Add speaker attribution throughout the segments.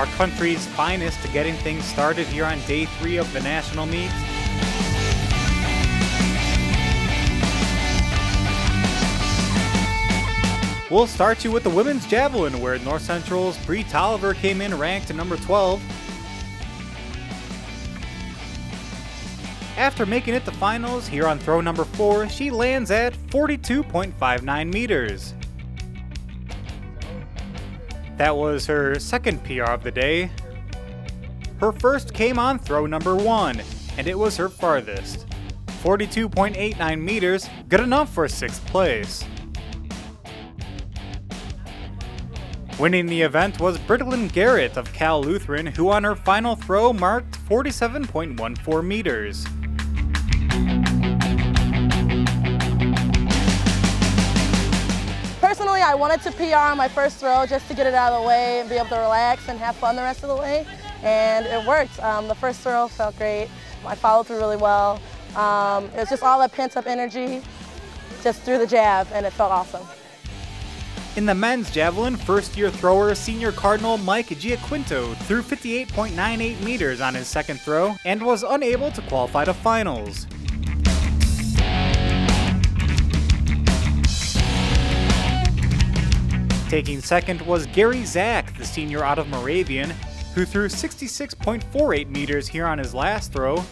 Speaker 1: our country's finest, to getting things started here on day 3 of the national meet. We'll start you with the women's javelin, where North Central's Bree Tolliver came in ranked number 12. After making it to finals here on throw number 4, she lands at 42.59 meters. That was her second PR of the day. Her first came on throw number 1, and it was her farthest. 42.89 meters, good enough for 6th place. Winning the event was Brittlin Garrett of Cal Lutheran, who on her final throw marked 47.14 meters.
Speaker 2: Personally, I wanted to PR on my first throw just to get it out of the way and be able to relax and have fun the rest of the way, and it worked. The first throw felt great. I followed through really well. It was just all that pent-up energy just through the jab, and it felt awesome.
Speaker 1: In the men's javelin, first-year thrower senior Cardinal Mike Giaquinto threw 58.98 meters on his second throw and was unable to qualify to finals. Taking second was Gary Zach, the senior out of Moravian, who threw 66.48 meters here on his last throw,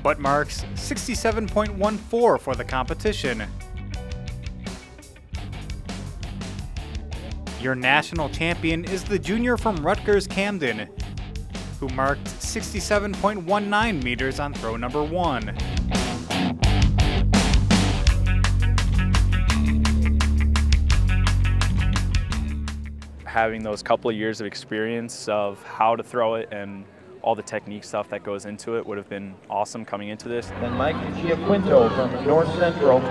Speaker 1: but marks 67.14 for the competition. Your national champion is the junior from Rutgers Camden, who marked 67.19 meters on throw number 1.
Speaker 3: Having those couple of years of experience of how to throw it and all the technique stuff that goes into it would have been awesome coming into this.
Speaker 4: Then Mike Giaquinto from North Central,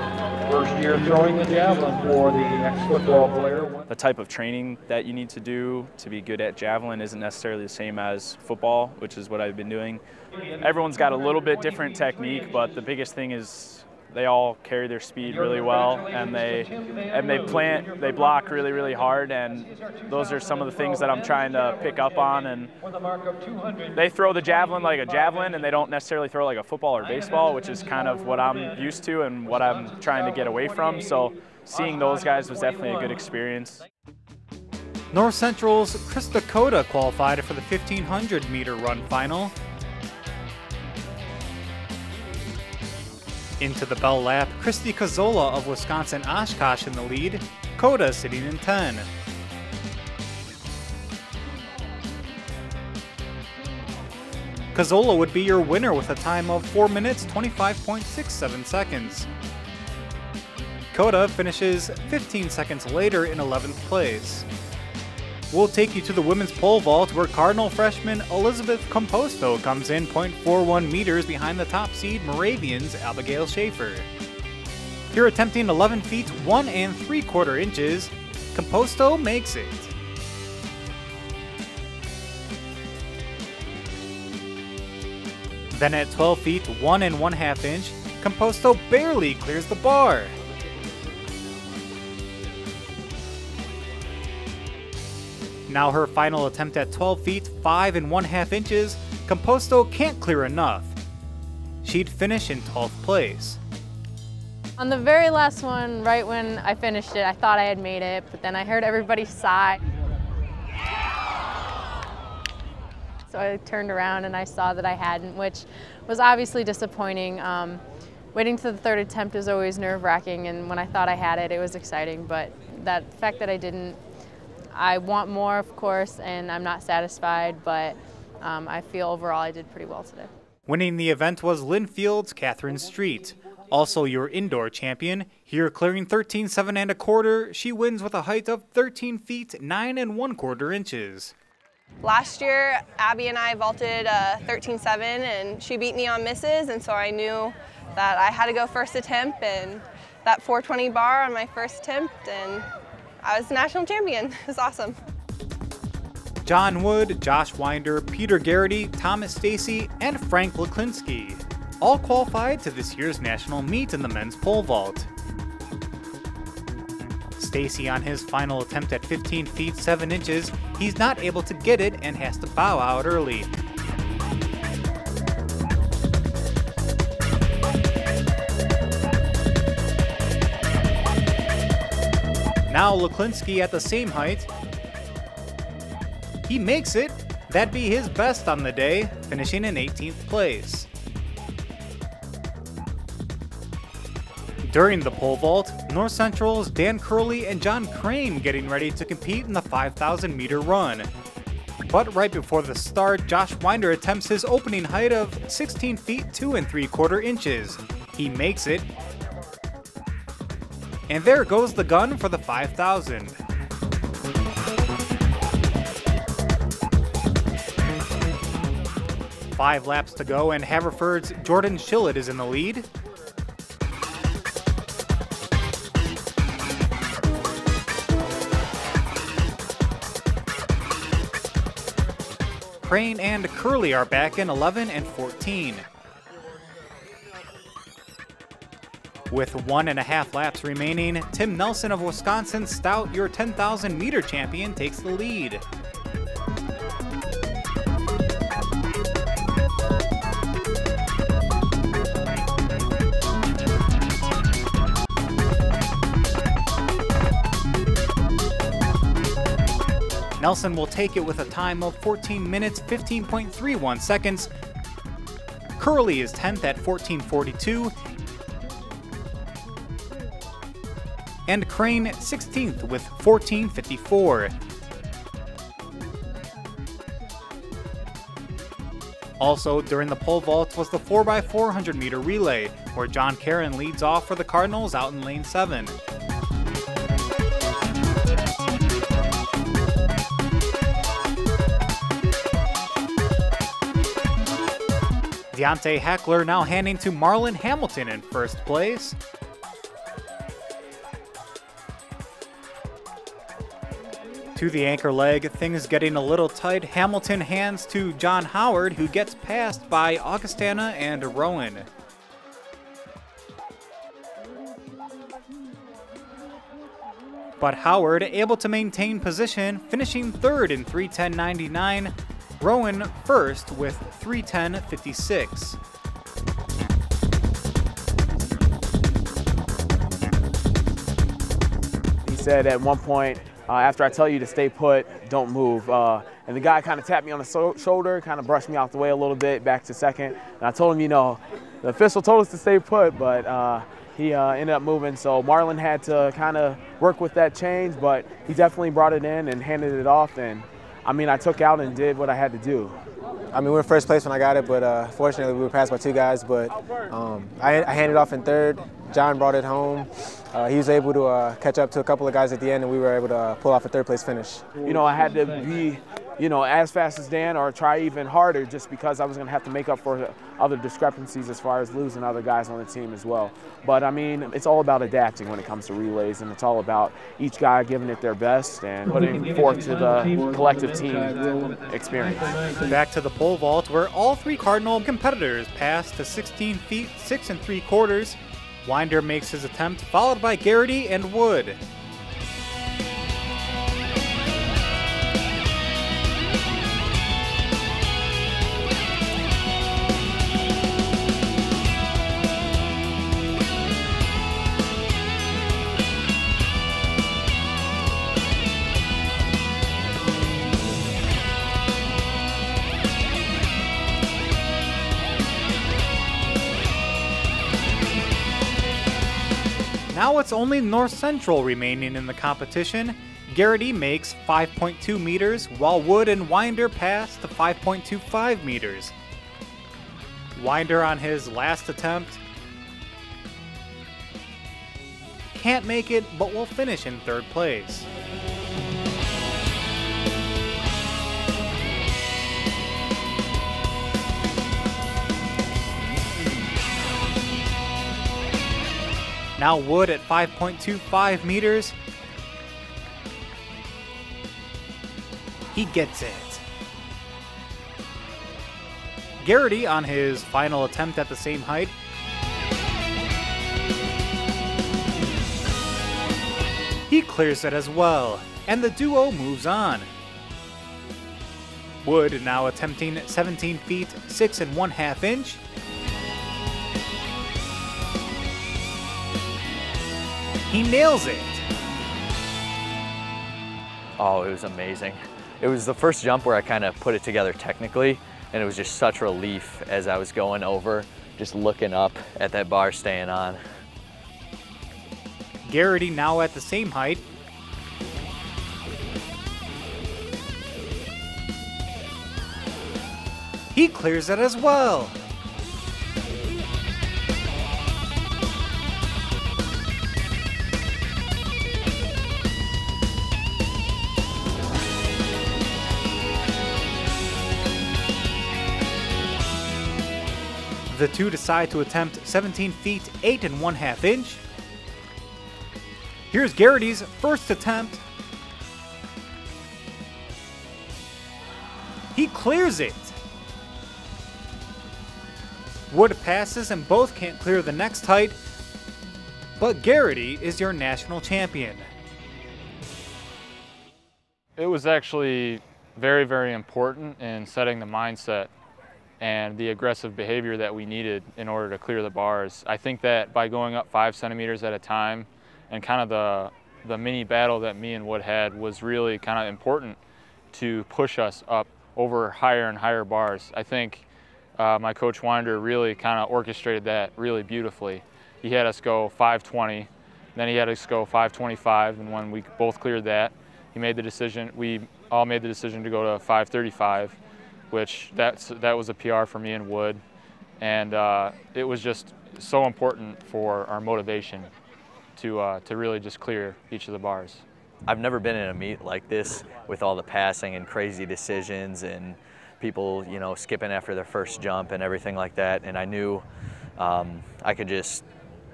Speaker 4: first year throwing the javelin for the ex-football player.
Speaker 3: The type of training that you need to do to be good at javelin isn't necessarily the same as football, which is what I've been doing. Everyone's got a little bit different technique, but the biggest thing is they all carry their speed really well, and they block really hard, and those are some of the things that I'm trying to pick up on. And they throw the javelin like a javelin, and they don't necessarily throw like a football or baseball, which is kind of what I'm used to and what I'm trying to get away from. So seeing those guys was definitely a good experience.
Speaker 1: North Central's Krista Koda qualified for the 1500 meter run final. Into the bell lap, Christy Cazzola of Wisconsin Oshkosh in the lead, Koda sitting in 10. Cazzola would be your winner with a time of 4 minutes 25.67 seconds. Koda finishes 15 seconds later in 11th place. We'll take you to the women's pole vault, where Cardinal freshman Elizabeth Composto comes in 0.41 meters behind the top seed Moravian's Abigail Schaefer. Here attempting 11 feet 1 3/4 inches, Composto makes it. Then at 12 feet 1 1/2 inch, Composto barely clears the bar. Now her final attempt at 12 feet 5 1/2 inches, Composto can't clear enough. She'd finish in 12th place.
Speaker 5: On the very last one, right when I finished it, I thought I had made it, but then I heard everybody sigh. So I turned around and I saw that I hadn't, which was obviously disappointing. Waiting to the third attempt is always nerve-wracking, and when I thought I had it, it was exciting, but that fact that I didn't, I want more, of course, and I'm not satisfied, but I feel overall I did pretty well today.
Speaker 1: Winning the event was Linfield's Catherine Street, also your indoor champion. Here clearing 13.7 1/4, she wins with a height of 13 feet 9 1/4 inches.
Speaker 6: Last year, Abby and I vaulted 13.7, and she beat me on misses, and so I knew that I had to go first attempt, and that 420 bar on my first attempt, and I was national champion. It was awesome.
Speaker 1: John Wood, Josh Winder, Peter Garrity, Thomas Stacy, and Frank Leklinski all qualified to this year's national meet in the men's pole vault. Stacy on his final attempt at 15 feet 7 inches, he's not able to get it and has to bow out early. Now Luklinski at the same height. He makes it. That'd be his best on the day, finishing in 18th place. During the pole vault, North Central's Dan Curley and John Crane getting ready to compete in the 5,000 meter run. But right before the start, Josh Winder attempts his opening height of 16 feet 2 3/4 inches. He makes it. And there goes the gun for the 5,000. Five laps to go, and Haverford's Jordan Shillett is in the lead. Crane and Curley are back in 11 and 14. With 1.5 laps remaining, Tim Nelson of Wisconsin Stout, your 10,000 meter champion, takes the lead. Nelson will take it with a time of 14 minutes, 15.31 seconds. Curley is 10th at 14:42. And Crane 16th with 14:54. Also during the pole vault was the 4x400 meter relay, where John Caron leads off for the Cardinals out in lane 7. Deontay Heckler now handing to Marlon Hamilton in first place. To the anchor leg, things getting a little tight. Hamilton hands to John Howard, who gets passed by Augustana and Rowan. But Howard able to maintain position, finishing third in 3:10.99. Rowan first with 3:10.56.
Speaker 7: He said at one point, after I tell you to stay put, don't move. And the guy kind of tapped me on the shoulder, kind of brushed me out the way a little bit, back to second. And I told him, you know, the official told us to stay put, but he ended up moving. So Marlon had to kind of work with that change, but he definitely brought it in and handed it off. And I mean, I took out and did what I had to do.
Speaker 8: I mean, we were first place when I got it, but fortunately we were passed by 2 guys. But I handed off in third. John brought it home. He was able to catch up to a couple of guys at the end, and we were able to pull off a 3rd place finish.
Speaker 7: You know, I had to be, you know, as fast as Dan or try even harder, just because I was going to have to make up for other discrepancies as far as losing other guys on the team as well. But I mean, it's all about adapting when it comes to relays, and it's all about each guy giving it their best and putting forth to the collective team experience.
Speaker 1: Back to the pole vault, where all 3 Cardinal competitors pass to 16 feet 6 3/4. Winder makes his attempt, followed by Garrity and Wood. Now it's only North Central remaining in the competition. Garrity makes 5.2 meters, while Wood and Winder pass to 5.25 meters. Winder on his last attempt can't make it, but will finish in 3rd place. Now Wood at 5.25 meters. He gets it. Garrity on his final attempt at the same height. He clears it as well, and the duo moves on. Wood now attempting 17 feet 6 1/2 inch. He nails it.
Speaker 9: Oh, it was amazing. It was the first jump where I kind of put it together technically, and it was just such relief as I was going over, just looking up at that bar staying on.
Speaker 1: Garrity now at the same height. He clears it as well. The two decide to attempt 17 feet 8 1/2 inch. Here's Garrity's first attempt. He clears it. Wood passes and both can't clear the next height, but Garrity is your national champion.
Speaker 3: It was actually very, very important in setting the mindset and the aggressive behavior that we needed in order to clear the bars. I think that by going up 5 centimeters at a time and kind of the mini battle that me and Wood had was really kind of important to push us up over higher and higher bars. I think my coach Winder really kind of orchestrated that really beautifully. He had us go 520, then he had us go 525, and when we both cleared that, he made the decision, we all made the decision to go to 535. Which that was a PR for me and Wood, and it was just so important for our motivation to really just clear each of the bars.
Speaker 9: I've never been in a meet like this with all the passing and crazy decisions and people, you know, skipping after their first jump and everything like that, and I knew I could just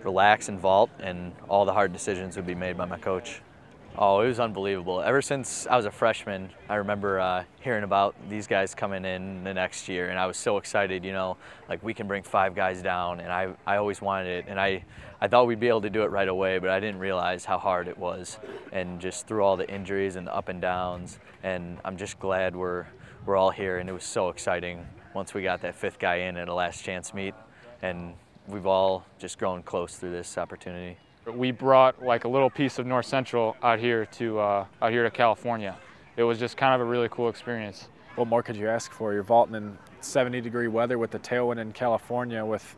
Speaker 9: relax and vault and all the hard decisions would be made by my coach. Oh, it was unbelievable. Ever since I was a freshman, I remember hearing about these guys coming in the next year, and I was so excited, you know, like we can bring 5 guys down, and I always wanted it, and I thought we'd be able to do it right away, but I didn't realize how hard it was, and just through all the injuries and the up and downs, and I'm just glad we're all here, and it was so exciting once we got that 5th guy in at a last chance meet, and we've all just grown close through this opportunity.
Speaker 3: We brought like a little piece of North Central out here to California. It was just kind of a really cool experience.
Speaker 10: What more could you ask for? You're vaulting in 70-degree weather with the tailwind in California with,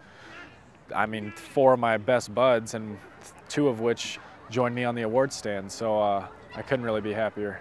Speaker 10: I mean, 4 of my best buds, and 2 of which joined me on the award stand. So I couldn't really be happier.